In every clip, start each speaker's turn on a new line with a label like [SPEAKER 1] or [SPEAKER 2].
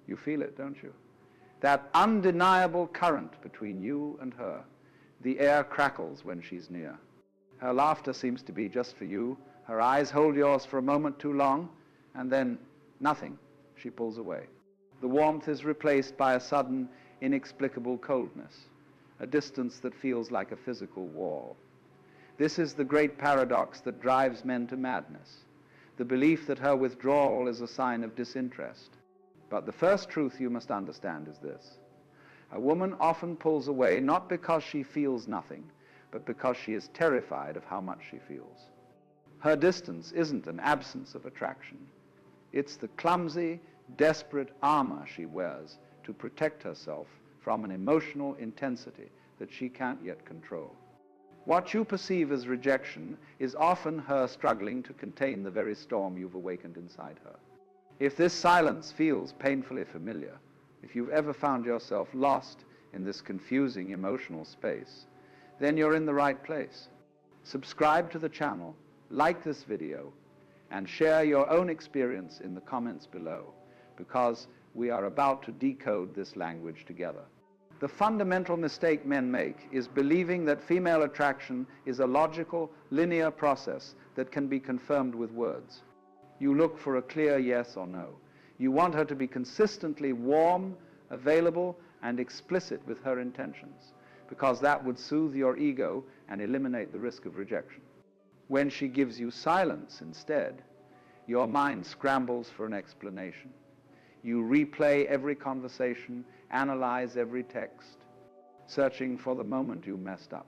[SPEAKER 1] You feel it, don't you? That undeniable current between you and her. The air crackles when she's near. Her laughter seems to be just for you. Her eyes hold yours for a moment too long, and then nothing. She pulls away. The warmth is replaced by a sudden, inexplicable coldness, a distance that feels like a physical wall. This is the great paradox that drives men to madness, the belief that her withdrawal is a sign of disinterest. But the first truth you must understand is this. A woman often pulls away not because she feels nothing, but because she is terrified of how much she feels. Her distance isn't an absence of attraction. It's the clumsy, desperate armor she wears to protect herself from an emotional intensity that she can't yet control. What you perceive as rejection is often her struggling to contain the very storm you've awakened inside her. If this silence feels painfully familiar, if you've ever found yourself lost in this confusing emotional space, then you're in the right place. Subscribe to the channel, like this video, and share your own experience in the comments below, because we are about to decode this language together. The fundamental mistake men make is believing that female attraction is a logical, linear process that can be confirmed with words. You look for a clear yes or no. You want her to be consistently warm, available, and explicit with her intentions, because that would soothe your ego and eliminate the risk of rejection. When she gives you silence instead, your mind scrambles for an explanation. You replay every conversation, analyze every text, searching for the moment you messed up.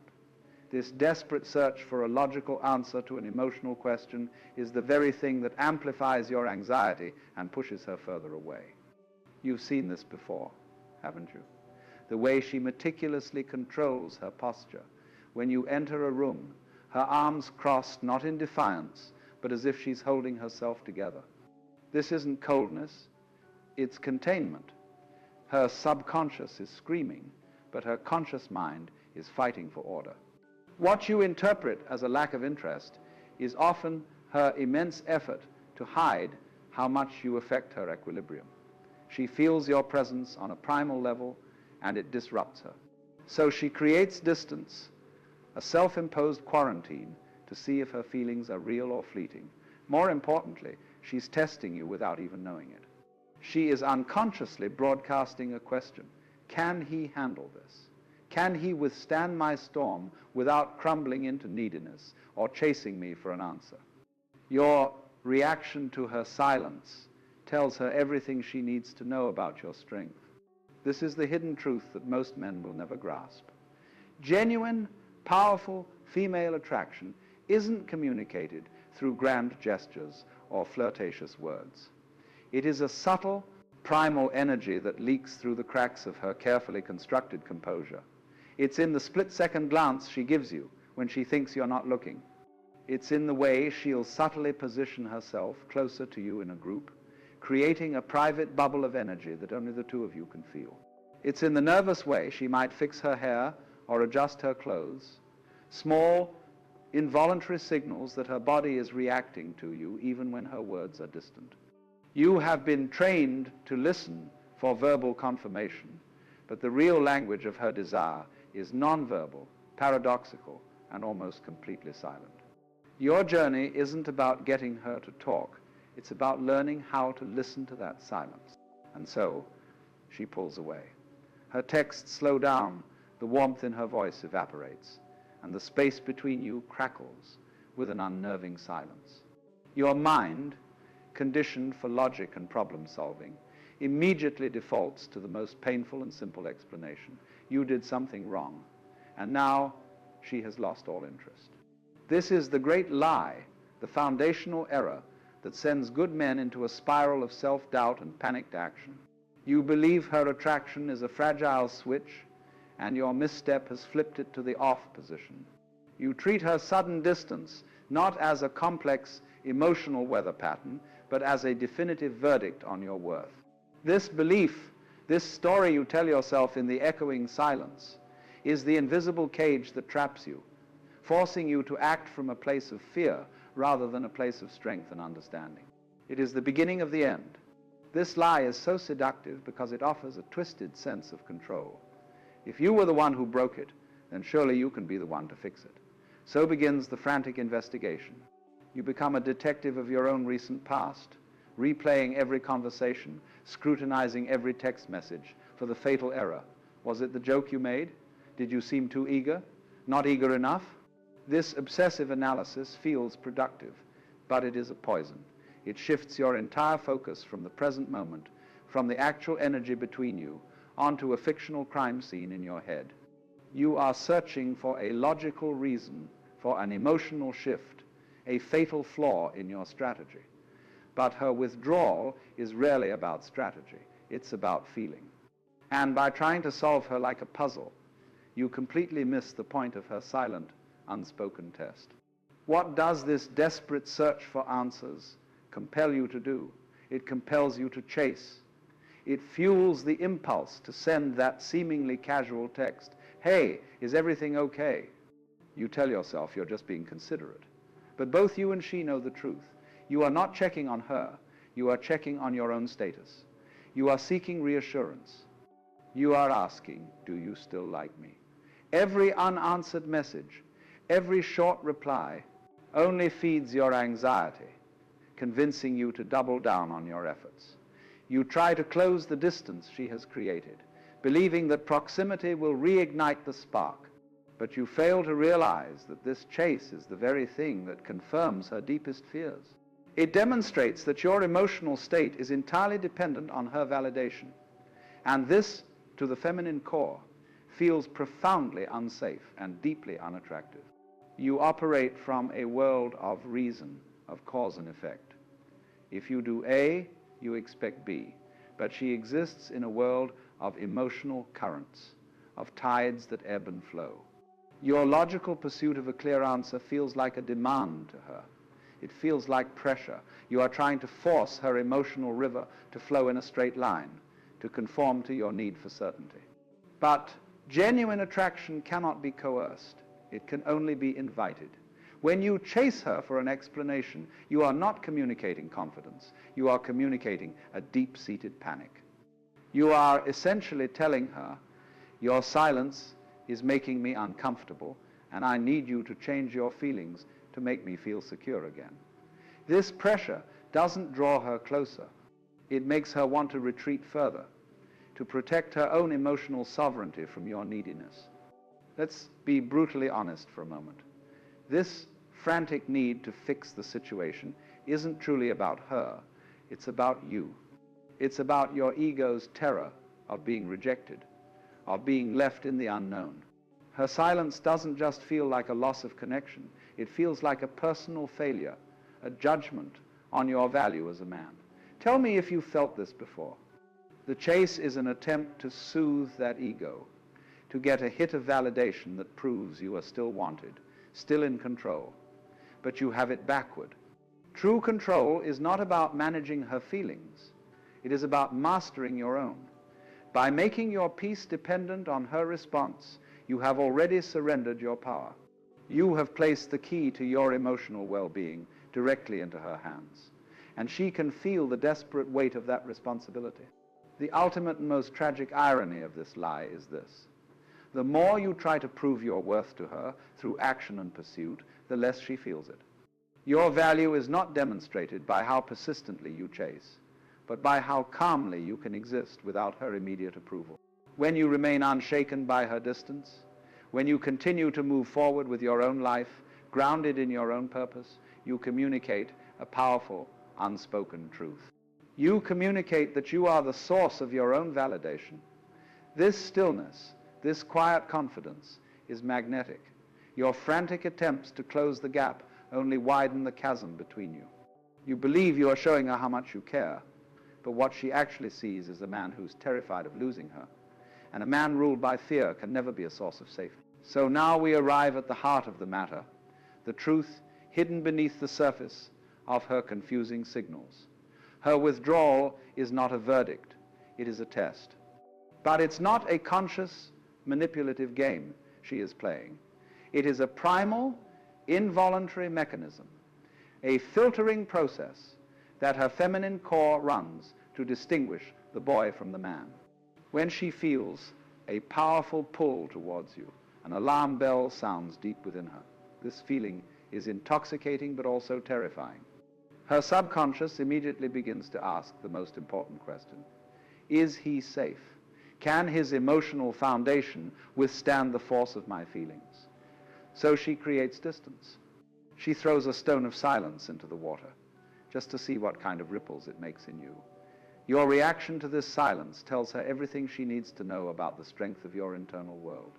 [SPEAKER 1] This desperate search for a logical answer to an emotional question is the very thing that amplifies your anxiety and pushes her further away. You've seen this before, haven't you? The way she meticulously controls her posture. When you enter a room, her arms crossed not in defiance, but as if she's holding herself together. This isn't coldness, it's containment. Her subconscious is screaming, but her conscious mind is fighting for order. What you interpret as a lack of interest is often her immense effort to hide how much you affect her equilibrium. She feels your presence on a primal level, and it disrupts her. So she creates distance, a self-imposed quarantine, to see if her feelings are real or fleeting. More importantly, she's testing you without even knowing it. She is unconsciously broadcasting a question. Can he handle this? Can he withstand my storm without crumbling into neediness or chasing me for an answer? Your reaction to her silence tells her everything she needs to know about your strength. This is the hidden truth that most men will never grasp. Genuine, powerful female attraction isn't communicated through grand gestures or flirtatious words. It is a subtle, primal energy that leaks through the cracks of her carefully constructed composure. It's in the split-second glance she gives you when she thinks you're not looking. It's in the way she'll subtly position herself closer to you in a group, creating a private bubble of energy that only the two of you can feel. It's in the nervous way she might fix her hair or adjust her clothes, small, involuntary signals that her body is reacting to you even when her words are distant. You have been trained to listen for verbal confirmation, but the real language of her desire is nonverbal, paradoxical, and almost completely silent. Your journey isn't about getting her to talk. It's about learning how to listen to that silence. And so, she pulls away. Her texts slow down, the warmth in her voice evaporates, and the space between you crackles with an unnerving silence. Your mind, conditioned for logic and problem solving, immediately defaults to the most painful and simple explanation. You did something wrong, and now she has lost all interest. This is the great lie, the foundational error that sends good men into a spiral of self-doubt and panicked action. You believe her attraction is a fragile switch, and your misstep has flipped it to the off position. You treat her sudden distance not as a complex emotional weather pattern, but as a definitive verdict on your worth. This belief, this story you tell yourself in the echoing silence, is the invisible cage that traps you, forcing you to act from a place of fear rather than a place of strength and understanding. It is the beginning of the end. This lie is so seductive because it offers a twisted sense of control. If you were the one who broke it, then surely you can be the one to fix it. So begins the frantic investigation. You become a detective of your own recent past, replaying every conversation, scrutinizing every text message for the fatal error. Was it the joke you made? Did you seem too eager? Not eager enough? This obsessive analysis feels productive, but it is a poison. It shifts your entire focus from the present moment, from the actual energy between you, onto a fictional crime scene in your head. You are searching for a logical reason for an emotional shift, a fatal flaw in your strategy. But her withdrawal is rarely about strategy. It's about feeling. And by trying to solve her like a puzzle, you completely miss the point of her silent, unspoken test. What does this desperate search for answers compel you to do? It compels you to chase. It fuels the impulse to send that seemingly casual text. Hey, is everything okay? You tell yourself you're just being considerate. But both you and she know the truth. You are not checking on her. You are checking on your own status. You are seeking reassurance. You are asking, do you still like me? Every unanswered message, every short reply only feeds your anxiety, convincing you to double down on your efforts. You try to close the distance she has created, believing that proximity will reignite the spark. But you fail to realize that this chase is the very thing that confirms her deepest fears. It demonstrates that your emotional state is entirely dependent on her validation. And this, to the feminine core, feels profoundly unsafe and deeply unattractive. You operate from a world of reason, of cause and effect. If you do A, you expect B. But she exists in a world of emotional currents, of tides that ebb and flow. Your logical pursuit of a clear answer feels like a demand to her. It feels like pressure. You are trying to force her emotional river to flow in a straight line, to conform to your need for certainty. But genuine attraction cannot be coerced. It can only be invited. When you chase her for an explanation, you are not communicating confidence. You are communicating a deep-seated panic. You are essentially telling her, your silence is making me uncomfortable, and I need you to change your feelings to make me feel secure again. This pressure doesn't draw her closer. It makes her want to retreat further, to protect her own emotional sovereignty from your neediness. Let's be brutally honest for a moment. This frantic need to fix the situation isn't truly about her. It's about you. It's about your ego's terror of being rejected, of being left in the unknown. Her silence doesn't just feel like a loss of connection. It feels like a personal failure, a judgment on your value as a man. Tell me if you felt this before. The chase is an attempt to soothe that ego, to get a hit of validation that proves you are still wanted, still in control. But you have it backward. True control is not about managing her feelings. It is about mastering your own. By making your peace dependent on her response, you have already surrendered your power. You have placed the key to your emotional well-being directly into her hands, and she can feel the desperate weight of that responsibility. The ultimate and most tragic irony of this lie is this. The more you try to prove your worth to her through action and pursuit, the less she feels it. Your value is not demonstrated by how persistently you chase, but by how calmly you can exist without her immediate approval. When you remain unshaken by her distance, when you continue to move forward with your own life, grounded in your own purpose, you communicate a powerful, unspoken truth. You communicate that you are the source of your own validation. This stillness, this quiet confidence is magnetic. Your frantic attempts to close the gap only widen the chasm between you. You believe you are showing her how much you care, but what she actually sees is a man who's terrified of losing her. And a man ruled by fear can never be a source of safety. So now we arrive at the heart of the matter, the truth hidden beneath the surface of her confusing signals. Her withdrawal is not a verdict, it is a test. But it's not a conscious, manipulative game she is playing. It is a primal, involuntary mechanism, a filtering process that her feminine core runs to distinguish the boy from the man. When she feels a powerful pull towards you, an alarm bell sounds deep within her. This feeling is intoxicating but also terrifying. Her subconscious immediately begins to ask the most important question. Is he safe? Can his emotional foundation withstand the force of my feelings? So she creates distance. She throws a stone of silence into the water, just to see what kind of ripples it makes in you. Your reaction to this silence tells her everything she needs to know about the strength of your internal world.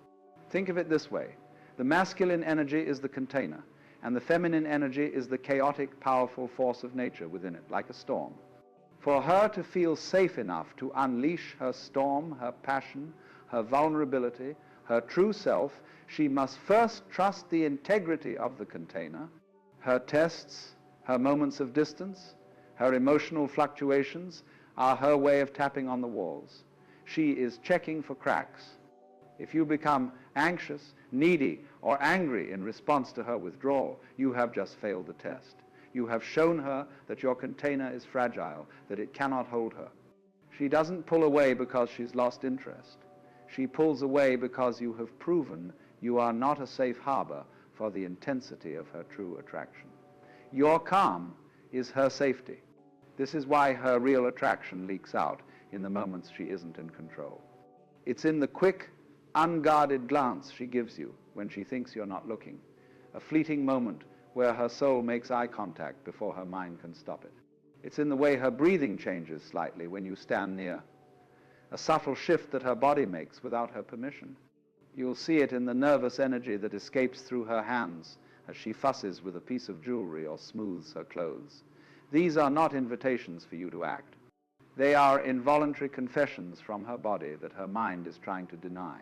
[SPEAKER 1] Think of it this way. The masculine energy is the container, and the feminine energy is the chaotic, powerful force of nature within it, like a storm. For her to feel safe enough to unleash her storm, her passion, her vulnerability, her true self, she must first trust the integrity of the container, her tests, her moments of distance, her emotional fluctuations are her way of tapping on the walls. She is checking for cracks. If you become anxious, needy, or angry in response to her withdrawal, you have just failed the test. You have shown her that your container is fragile, that it cannot hold her. She doesn't pull away because she's lost interest. She pulls away because you have proven you are not a safe harbor for the intensity of her true attraction. Your calm is her safety. This is why her real attraction leaks out in the moments she isn't in control. It's in the quick, unguarded glance she gives you when she thinks you're not looking, a fleeting moment where her soul makes eye contact before her mind can stop it. It's in the way her breathing changes slightly when you stand near, a subtle shift that her body makes without her permission. You'll see it in the nervous energy that escapes through her hands as she fusses with a piece of jewelry or smooths her clothes. These are not invitations for you to act. They are involuntary confessions from her body that her mind is trying to deny.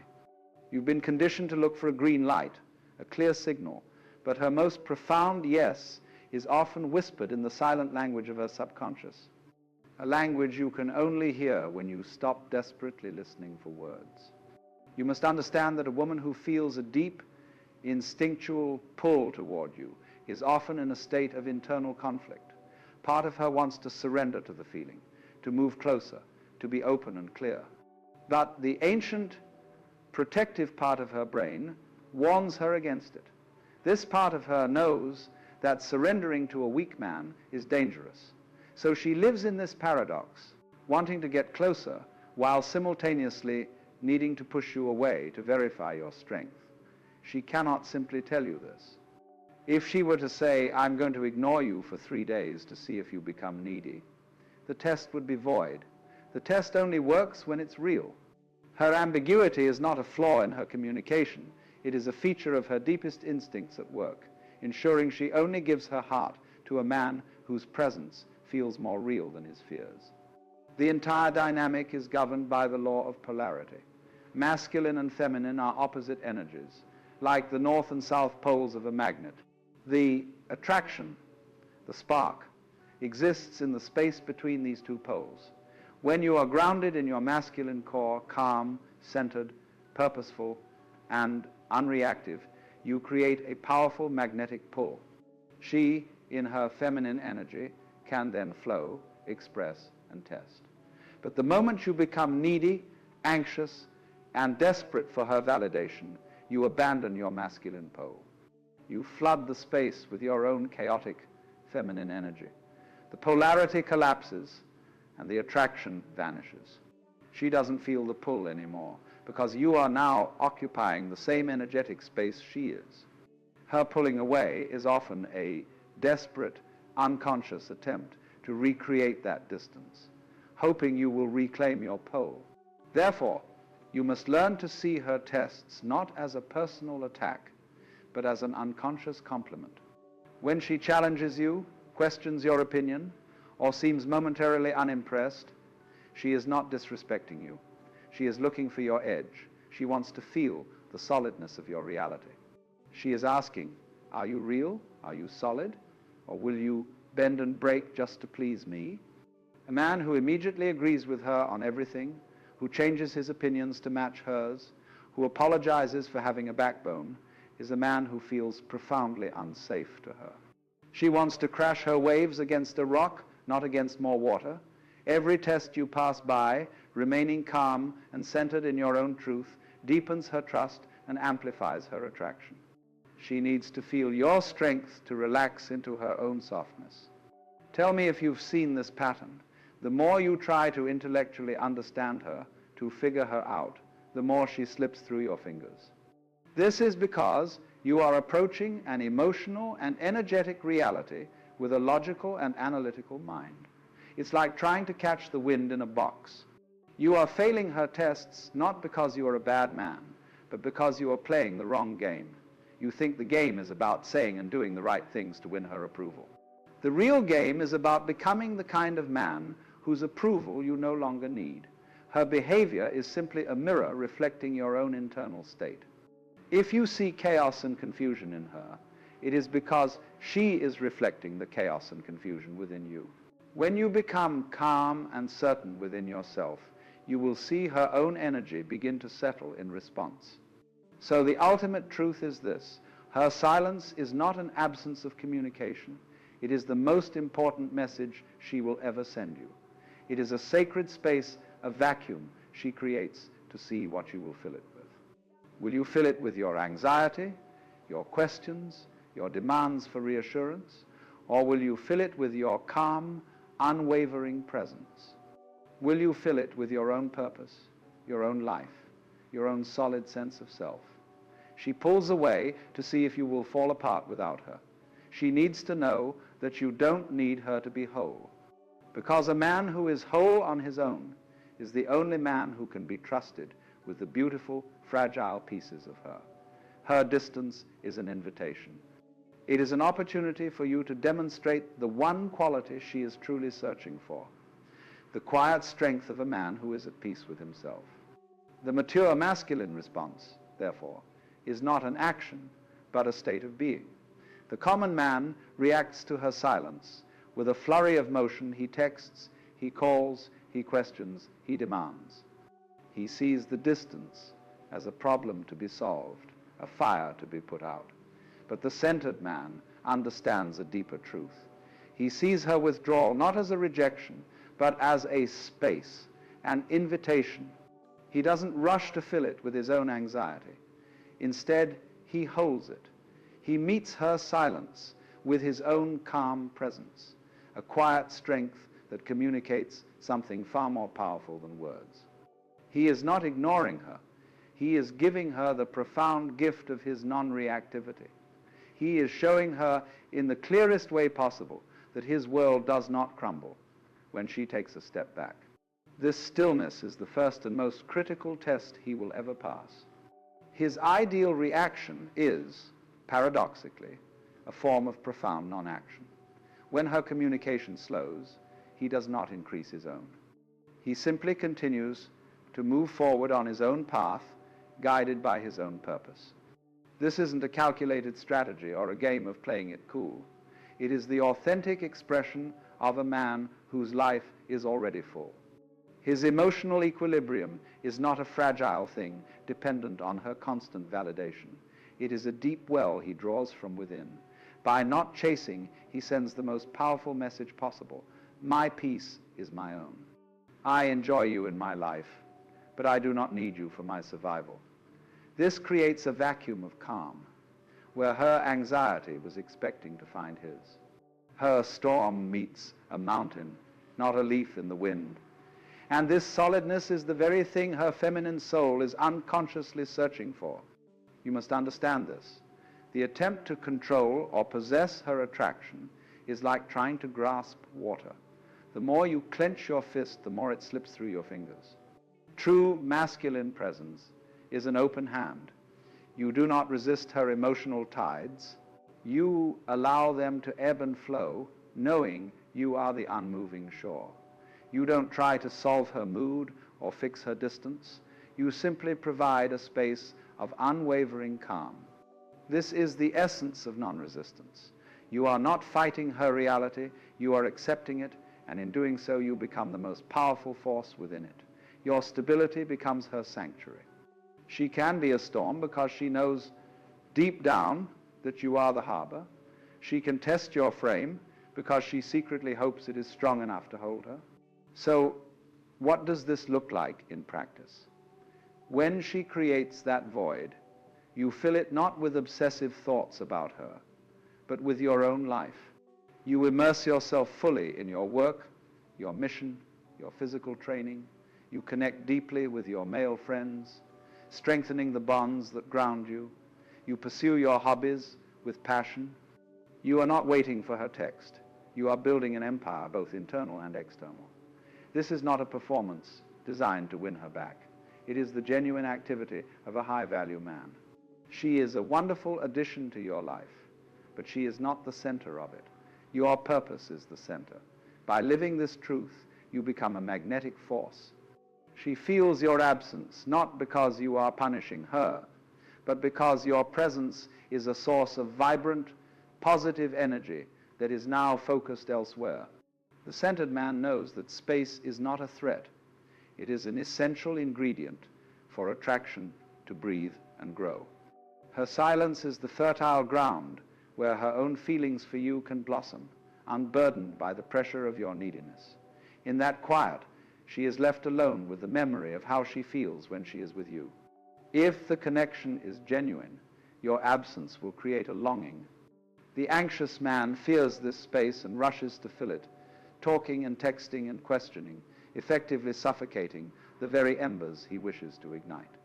[SPEAKER 1] You've been conditioned to look for a green light, a clear signal, but her most profound yes is often whispered in the silent language of her subconscious, a language you can only hear when you stop desperately listening for words. You must understand that a woman who feels a deep, instinctual pull toward you is often in a state of internal conflict. Part of her wants to surrender to the feeling, to move closer, to be open and clear. But the ancient, protective part of her brain warns her against it. This part of her knows that surrendering to a weak man is dangerous. So she lives in this paradox, wanting to get closer while simultaneously needing to push you away to verify your strength. She cannot simply tell you this. If she were to say, I'm going to ignore you for 3 days to see if you become needy, the test would be void. The test only works when it's real. Her ambiguity is not a flaw in her communication. It is a feature of her deepest instincts at work, ensuring she only gives her heart to a man whose presence feels more real than his fears. The entire dynamic is governed by the law of polarity. Masculine and feminine are opposite energies, like the north and south poles of a magnet. The attraction, the spark, exists in the space between these two poles. When you are grounded in your masculine core, calm, centered, purposeful, and unreactive, you create a powerful magnetic pull. She, in her feminine energy, can then flow, express, and test. But the moment you become needy, anxious, and desperate for her validation, you abandon your masculine pole. You flood the space with your own chaotic feminine energy. The polarity collapses and the attraction vanishes. She doesn't feel the pull anymore because you are now occupying the same energetic space she is. Her pulling away is often a desperate, unconscious attempt to recreate that distance, hoping you will reclaim your pole. Therefore, you must learn to see her tests not as a personal attack, but as an unconscious compliment. When she challenges you, questions your opinion, or seems momentarily unimpressed, she is not disrespecting you. She is looking for your edge. She wants to feel the solidness of your reality. She is asking, are you real? Are you solid? Or will you bend and break just to please me? A man who immediately agrees with her on everything, who changes his opinions to match hers, who apologizes for having a backbone, is a man who feels profoundly unsafe to her. She wants to crash her waves against a rock, not against more water. Every test you pass by, remaining calm and centered in your own truth, deepens her trust and amplifies her attraction. She needs to feel your strength to relax into her own softness. Tell me if you've seen this pattern. The more you try to intellectually understand her, to figure her out, the more she slips through your fingers. This is because you are approaching an emotional and energetic reality with a logical and analytical mind. It's like trying to catch the wind in a box. You are failing her tests not because you are a bad man, but because you are playing the wrong game. You think the game is about saying and doing the right things to win her approval. The real game is about becoming the kind of man whose approval you no longer need. Her behavior is simply a mirror reflecting your own internal state. If you see chaos and confusion in her, it is because she is reflecting the chaos and confusion within you. When you become calm and certain within yourself, you will see her own energy begin to settle in response. So the ultimate truth is this: her silence is not an absence of communication. It is the most important message she will ever send you. It is a sacred space, a vacuum she creates to see what you will fill it with. Will you fill it with your anxiety, your questions, your demands for reassurance, or will you fill it with your calm, unwavering presence? Will you fill it with your own purpose, your own life, your own solid sense of self? She pulls away to see if you will fall apart without her. She needs to know that you don't need her to be whole, because a man who is whole on his own is the only man who can be trusted with the beautiful, fragile pieces of her. Her distance is an invitation. It is an opportunity for you to demonstrate the one quality she is truly searching for: the quiet strength of a man who is at peace with himself. The mature masculine response, therefore, is not an action, but a state of being. The common man reacts to her silence. With a flurry of motion, he texts, he calls, he questions, he demands. He sees the distance as a problem to be solved, a fire to be put out. But the centered man understands a deeper truth. He sees her withdrawal not as a rejection, but as a space, an invitation. He doesn't rush to fill it with his own anxiety. Instead, he holds it. He meets her silence with his own calm presence, a quiet strength that communicates something far more powerful than words. He is not ignoring her. He is giving her the profound gift of his non-reactivity. He is showing her in the clearest way possible that his world does not crumble when she takes a step back. This stillness is the first and most critical test he will ever pass. His ideal reaction is, paradoxically, a form of profound non-action. When her communication slows, he does not increase his own. He simply continues to move forward on his own path, guided by his own purpose. This isn't a calculated strategy or a game of playing it cool. It is the authentic expression of a man whose life is already full. His emotional equilibrium is not a fragile thing dependent on her constant validation. It is a deep well he draws from within. By not chasing, he sends the most powerful message possible: my peace is my own. I enjoy you in my life, but I do not need you for my survival. This creates a vacuum of calm, where her anxiety was expecting to find his. Her storm meets a mountain, not a leaf in the wind. And this solidness is the very thing her feminine soul is unconsciously searching for. You must understand this. The attempt to control or possess her attraction is like trying to grasp water. The more you clench your fist, the more it slips through your fingers. True masculine presence is an open hand. You do not resist her emotional tides. You allow them to ebb and flow, knowing you are the unmoving shore. You don't try to solve her mood or fix her distance. You simply provide a space of unwavering calm. This is the essence of non-resistance. You are not fighting her reality, you are accepting it, and in doing so you become the most powerful force within it. Your stability becomes her sanctuary. She can be a storm because she knows deep down that you are the harbor. She can test your frame because she secretly hopes it is strong enough to hold her. So what does this look like in practice? When she creates that void, you fill it not with obsessive thoughts about her, but with your own life. You immerse yourself fully in your work, your mission, your physical training. You connect deeply with your male friends, strengthening the bonds that ground you. You pursue your hobbies with passion. You are not waiting for her text. You are building an empire, both internal and external. This is not a performance designed to win her back. It is the genuine activity of a high-value man. She is a wonderful addition to your life, but she is not the center of it. Your purpose is the center. By living this truth, you become a magnetic force. She feels your absence, not because you are punishing her, but because your presence is a source of vibrant, positive energy that is now focused elsewhere. The centered man knows that space is not a threat. It is an essential ingredient for attraction to breathe and grow. Her silence is the fertile ground where her own feelings for you can blossom, unburdened by the pressure of your neediness. In that quiet, she is left alone with the memory of how she feels when she is with you. If the connection is genuine, your absence will create a longing. The anxious man fears this space and rushes to fill it, talking and texting and questioning, effectively suffocating the very embers he wishes to ignite.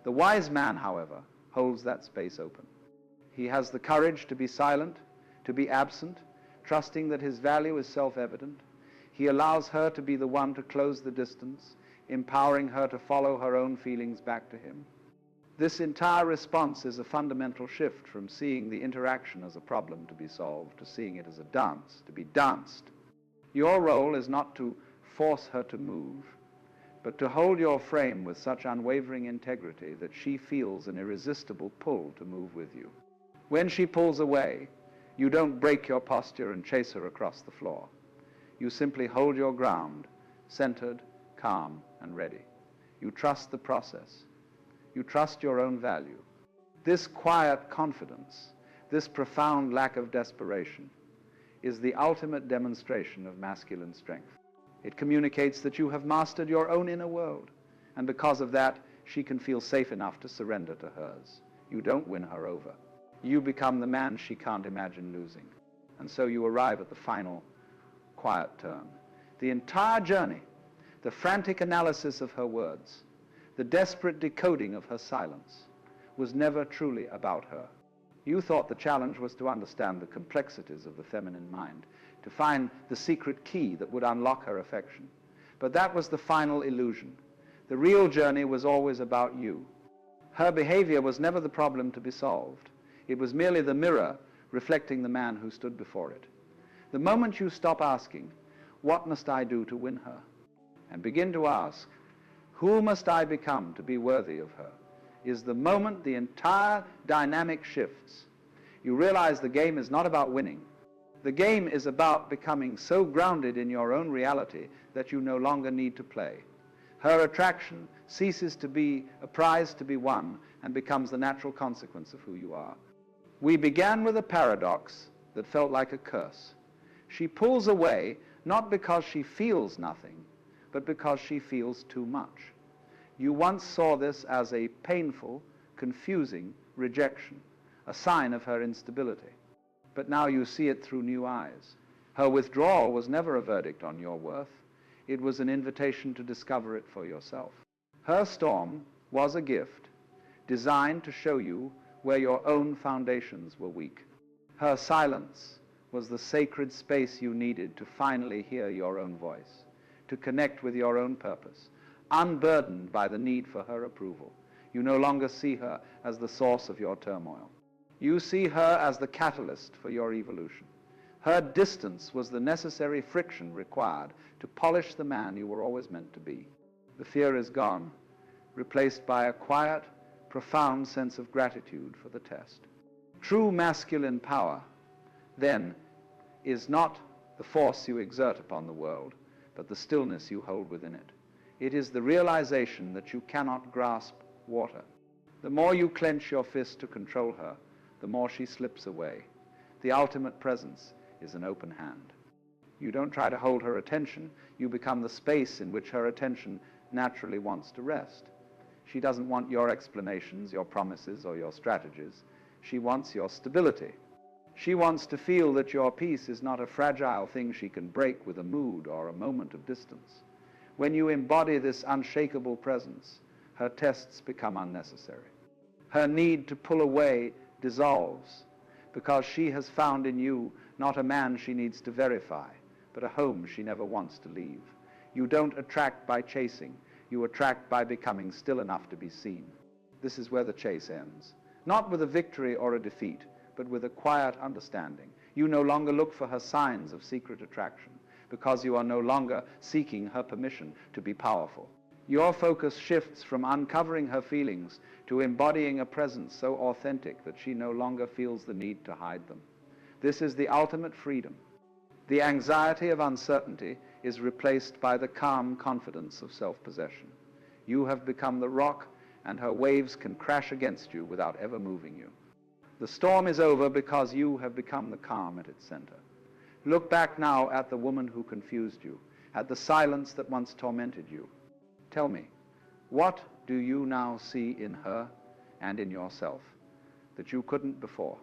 [SPEAKER 1] The wise man, however, holds that space open. He has the courage to be silent, to be absent, trusting that his value is self-evident. He allows her to be the one to close the distance, empowering her to follow her own feelings back to him. This entire response is a fundamental shift from seeing the interaction as a problem to be solved to seeing it as a dance, to be danced. Your role is not to force her to move, but to hold your frame with such unwavering integrity that she feels an irresistible pull to move with you. When she pulls away, you don't break your posture and chase her across the floor. You simply hold your ground, centered, calm, and ready. You trust the process. You trust your own value. This quiet confidence, this profound lack of desperation, is the ultimate demonstration of masculine strength. It communicates that you have mastered your own inner world, and because of that, she can feel safe enough to surrender to hers. You don't win her over. You become the man she can't imagine losing. And so you arrive at the final quiet turn. The entire journey, the frantic analysis of her words, the desperate decoding of her silence, was never truly about her. You thought the challenge was to understand the complexities of the feminine mind, to find the secret key that would unlock her affection. But that was the final illusion. The real journey was always about you. Her behavior was never the problem to be solved. It was merely the mirror reflecting the man who stood before it. The moment you stop asking, what must I do to win her? And begin to ask, who must I become to be worthy of her? Is the moment the entire dynamic shifts. You realize the game is not about winning. The game is about becoming so grounded in your own reality that you no longer need to play. Her attraction ceases to be a prize to be won and becomes the natural consequence of who you are. We began with a paradox that felt like a curse. She pulls away not because she feels nothing, but because she feels too much. You once saw this as a painful, confusing rejection, a sign of her instability. But now you see it through new eyes. Her withdrawal was never a verdict on your worth. It was an invitation to discover it for yourself. Her storm was a gift designed to show you where your own foundations were weak. Her silence was the sacred space you needed to finally hear your own voice, to connect with your own purpose, unburdened by the need for her approval. You no longer see her as the source of your turmoil. You see her as the catalyst for your evolution. Her distance was the necessary friction required to polish the man you were always meant to be. The fear is gone, replaced by a quiet, profound sense of gratitude for the test. True masculine power, then, is not the force you exert upon the world, but the stillness you hold within it. It is the realization that you cannot grasp water. The more you clench your fist to control her, the more she slips away. The ultimate presence is an open hand. You don't try to hold her attention. You become the space in which her attention naturally wants to rest. She doesn't want your explanations, your promises, or your strategies. She wants your stability. She wants to feel that your peace is not a fragile thing she can break with a mood or a moment of distance. When you embody this unshakable presence, her tests become unnecessary. Her need to pull away dissolves, because she has found in you not a man she needs to verify, but a home she never wants to leave. You don't attract by chasing. You attract by becoming still enough to be seen. This is where the chase ends. Not with a victory or a defeat, but with a quiet understanding. You no longer look for her signs of secret attraction, because you are no longer seeking her permission to be powerful. Your focus shifts from uncovering her feelings to embodying a presence so authentic that she no longer feels the need to hide them. This is the ultimate freedom. The anxiety of uncertainty is replaced by the calm confidence of self-possession. You have become the rock, and her waves can crash against you without ever moving you. The storm is over because you have become the calm at its center. Look back now at the woman who confused you, at the silence that once tormented you. Tell me, what do you now see in her and in yourself that you couldn't before?